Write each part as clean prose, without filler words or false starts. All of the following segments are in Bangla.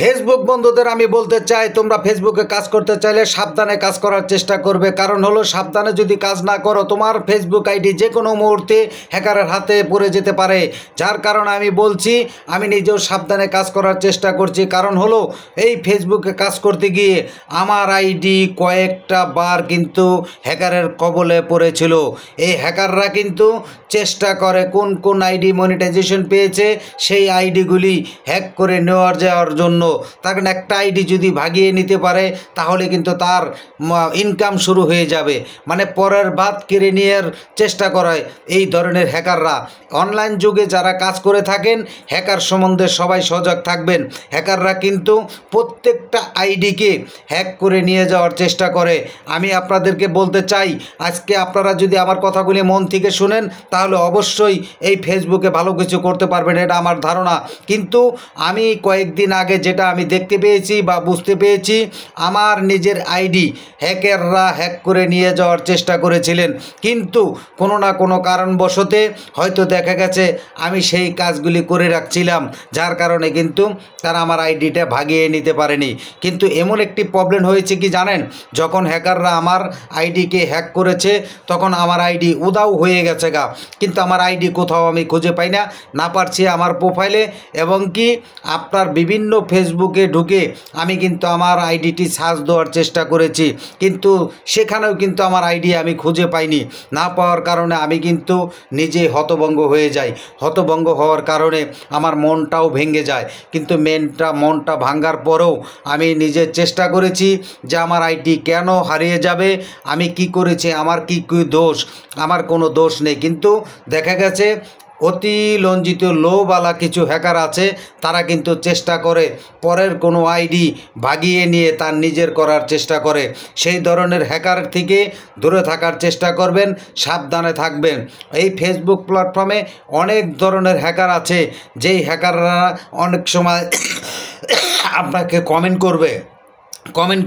ফেসবুক বন্ধুদের আমি বলতে চাই, তোমরা ফেসবুকে কাজ করতে চাইলে সাবধানে কাজ করার চেষ্টা করবে। কারণ হলো, সাবধানে যদি কাজ না করো, তোমার ফেসবুক আইডি যে কোনো মুহূর্তে হ্যাকারের হাতে পড়ে যেতে পারে। যার কারণে আমি বলছি, আমি নিজেও সাবধানে কাজ করার চেষ্টা করছি। কারণ হলো, এই ফেসবুকে কাজ করতে গিয়ে আমার আইডি কয়েকটা বার কিন্তু হ্যাকারের কবলে পড়েছিল। এই হ্যাকাররা কিন্তু চেষ্টা করে কোন কোন আইডি মনিটাইজেশন পেয়েছে সেই আইডিগুলি হ্যাক করে যাওয়ার জন্য। কারণ একটা আইডি যদি ভাগিয়ে নিতে পারে, তাহলে কিন্তু তার ইনকাম শুরু হয়ে যাবে। মানে পরের ভাত কেড়ে নেওয়ার চেষ্টা করায় এই ধরনের হ্যাকাররা। অনলাইন যুগে যারা কাজ করে থাকেন, হ্যাকার সম্বন্ধে সবাই সজাগ থাকবেন। হ্যাকাররা কিন্তু প্রত্যেকটা আইডিকে হ্যাক করে নিয়ে যাওয়ার চেষ্টা করে। আমি আপনাদেরকে বলতে চাই, আজকে আপনারা যদি আমার কথাগুলি মন থেকে শুনেন, তাহলে অবশ্যই এই ফেসবুকে ভালো কিছু করতে পারবেন, এটা আমার ধারণা। কিন্তু আমি কয়েকদিন আগে যেটা আমি দেখতে পেয়েছি বা বুঝতে পেরেছি, আমার নিজের আইডি হ্যাকাররা হ্যাক করে নিয়ে যাওয়ার চেষ্টা করেছিলেন। কিন্তু কোনো না কোনো কারণবশতে হয়তো দেখা গেছে আমি সেই কাজগুলি করে রাখছিলাম, যার কারণে কিন্তু তারা আমার আইডিটা ভাগিয়ে নিতে পারেনি। কিন্তু এমন একটি প্রবলেম হয়েছে কি জানেন, যখন হ্যাকাররা আমার আইডিকে হ্যাক করেছে, তখন আমার আইডি উধাও হয়ে গেছে গা। কিন্তু আমার আইডি কোথাও আমি খুঁজে পাই না পারছি আমার প্রোফাইলে। এবং কি আপনার বিভিন্ন ফেসবুকে ঢুকে আমি কিন্তু আমার আইডিটি সার্চ দেওয়ার চেষ্টা করেছি, কিন্তু সেখানেও কিন্তু আমার আইডি আমি খুঁজে পাইনি। না পাওয়ার কারণে আমি কিন্তু নিজে হতভম্ব হয়ে যাই। হতভম্ব হওয়ার কারণে আমার মনটাও ভেঙে যায়। কিন্তু মনটা ভাঙার পরেও আমি নিজের চেষ্টা করেছি যে আমার আইডি কেন হারিয়ে যাবে, আমি কি করেছি, আমার কি দোষ। আমার কোনো দোষ নেই। কিন্তু দেখা গেছে অতি লজ্জিত লোবালা কিছু হ্যাকার আছে, তারা কিন্তু চেষ্টা করে পরের কোনো আইডি ভাগিয়ে নিয়ে তার নিজের করার চেষ্টা করে। সেই ধরনের হ্যাকার থেকে দূরে থাকার চেষ্টা করবেন, সাবধানে থাকবেন। এই ফেসবুক প্ল্যাটফর্মে অনেক ধরনের হ্যাকার আছে, যেই হ্যাকাররা অনেক সময় আপনাকে কমেন্ট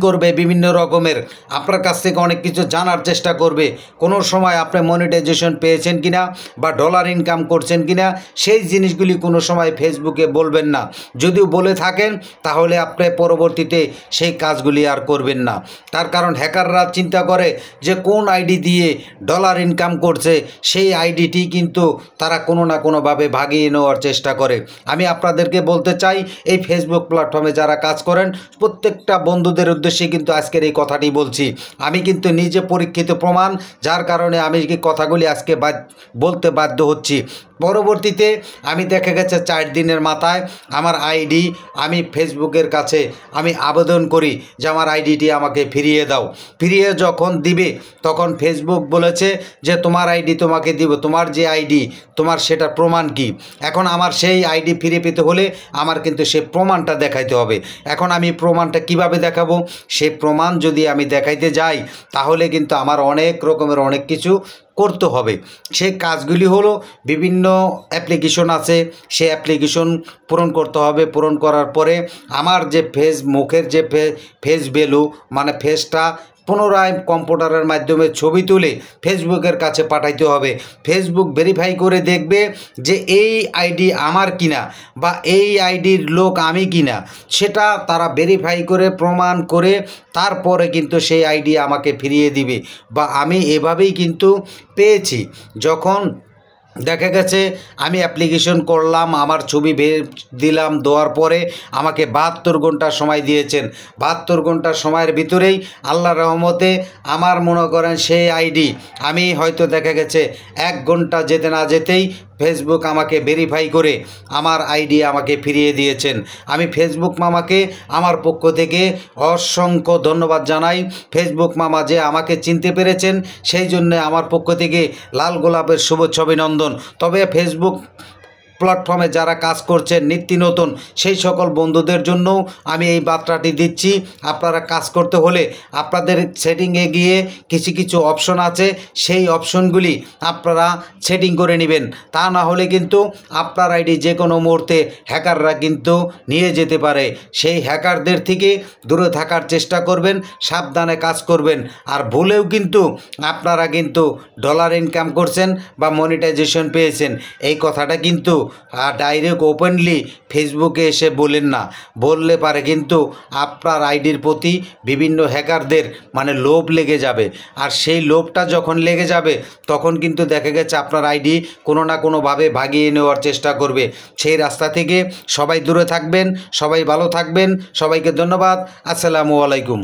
করবে বিভিন্ন রকমের, আপনার কাছ থেকে অনেক কিছু জানার চেষ্টা করবে। কোনো সময় আপনি মনিটাইজেশন পেয়েছেন কিনা বা ডলার ইনকাম করছেন কিনা, সেই জিনিসগুলি কোনো সময় ফেসবুকে বলবেন না। যদিও বলে থাকেন, তাহলে আপনি পরবর্তীতে সেই কাজগুলি আর করবেন না। তার কারণ হ্যাকাররা চিন্তা করে যে কোন আইডি দিয়ে ডলার ইনকাম করছে, সেই আইডিটি কিন্তু তারা কোনো না কোনোভাবে ভাগিয়ে নেওয়ার চেষ্টা করে। আমি আপনাদেরকে বলতে চাই, এই ফেসবুক প্ল্যাটফর্মে যারা কাজ করেন, প্রত্যেকটা বন্ধুদের উদ্দেশ্যে কিন্তু আজকের এই কথাটি বলছি। আমি কিন্তু নিজে পরীক্ষিত প্রমাণ, যার কারণে আমি এই কথাগুলি আজকে বলতে বাধ্য হচ্ছি। পরবর্তীতে আমি দেখা গেছে 4 দিনের মাথায় আমার আইডি আমি ফেসবুকের কাছে আমি আবেদন করি যে আমার আইডিটি আমাকে ফিরিয়ে দাও। ফিরিয়ে যখন দিবে, তখন ফেসবুক বলেছে যে তোমার আইডি তোমাকে দিব, তোমার যে আইডি তোমার সেটা প্রমাণ কি। এখন আমার সেই আইডি ফিরে পেতে হলে আমার কিন্তু সেই প্রমাণটা দেখাইতে হবে। এখন আমি প্রমাণটা কিভাবে দেখাবো? সেই প্রমাণ যদি আমি দেখাইতে যাই, তাহলে কিন্তু আমার অনেক রকমের অনেক কিছু করতে হবে। সেই কাজগুলি হলো, বিভিন্ন অ্যাপ্লিকেশন আছে, সেই অ্যাপ্লিকেশন পূরণ করতে হবে। পূরণ করার পরে আমার যে মুখের যে ফেস ভ্যালু, মানে ফেসটা পুনরায় কম্পিউটারের মাধ্যমে ছবি তুলে ফেসবুকের কাছে পাঠাইতে হবে। ফেসবুক ভেরিফাই করে দেখবে যে এই আইডি আমার কিনা বা এই আইডির লোক আমি কিনা, সেটা তারা ভেরিফাই করে প্রমাণ করে তারপরে কিন্তু সেই আইডি আমাকে ফিরিয়ে দিবে। বা আমি এভাবেই কিন্তু পেয়েছি। যখন দেখা গেছে আমি অ্যাপ্লিকেশন করলাম, আমার ছবি দিলাম, দেওয়ার পরে আমাকে 72 ঘন্টা সময় দিয়েছেন। 72 ঘন্টার সময়ের ভিতরেই আল্লাহর রহমতে আমার মনে করেন সেই আইডি আমি হয়তো দেখা গেছে 1 ঘন্টা যেতে না যেতেই ফেসবুক আমাকে ভেরিফাই করে আমার আইডি আমাকে ফিরিয়ে দিয়েছেন। আমি ফেসবুক মামাকে আমার পক্ষ থেকে অসংখ্য ধন্যবাদ জানাই। ফেসবুক মামা যে আমাকে চিনতে পেরেছেন, সেই জন্য আমার পক্ষ থেকে লাল গোলাপের শুভেচ্ছা অভিনন্দন। তবে ফেসবুক প্ল্যাটফর্মে যারা কাজ করছেন নিত্য নতুন, সেই সকল বন্ধুদের জন্য আমি এই বার্তাটি দিচ্ছি। আপনারা কাজ করতে হলে আপনাদের সেটিংয়ে গিয়ে কিছু অপশন আছে, সেই অপশনগুলি আপনারা সেটিং করে নেবেন। তা না হলে কিন্তু আপনার আইডি যে কোনো মুহূর্তে হ্যাকাররা কিন্তু নিয়ে যেতে পারে। সেই হ্যাকারদের থেকে দূরে থাকার চেষ্টা করবেন, সাবধানে কাজ করবেন। আর ভুলেও কিন্তু আপনারা কিন্তু ডলার ইনকাম করছেন বা মনিটাইজেশন পেয়েছেন, এই কথাটা কিন্তু ডাইরেক্ট ওপেনলি ফেসবুকে এসে বলেন না, বললে পারে কিন্তু আপনার আইডির প্রতি বিভিন্ন হ্যাকারদের মানে লোভ লেগে যাবে। আর সেই লোভটা যখন লেগে যাবে তখন কিন্তু দেখা গেছে আপনার আইডি কোনো না কোনোভাবে ভাগিয়ে নেওয়ার চেষ্টা করবে। সেই রাস্তা থেকে সবাই দূরে থাকবেন, সবাই ভালো থাকবেন। সবাইকে ধন্যবাদ। আসসালামু আলাইকুম।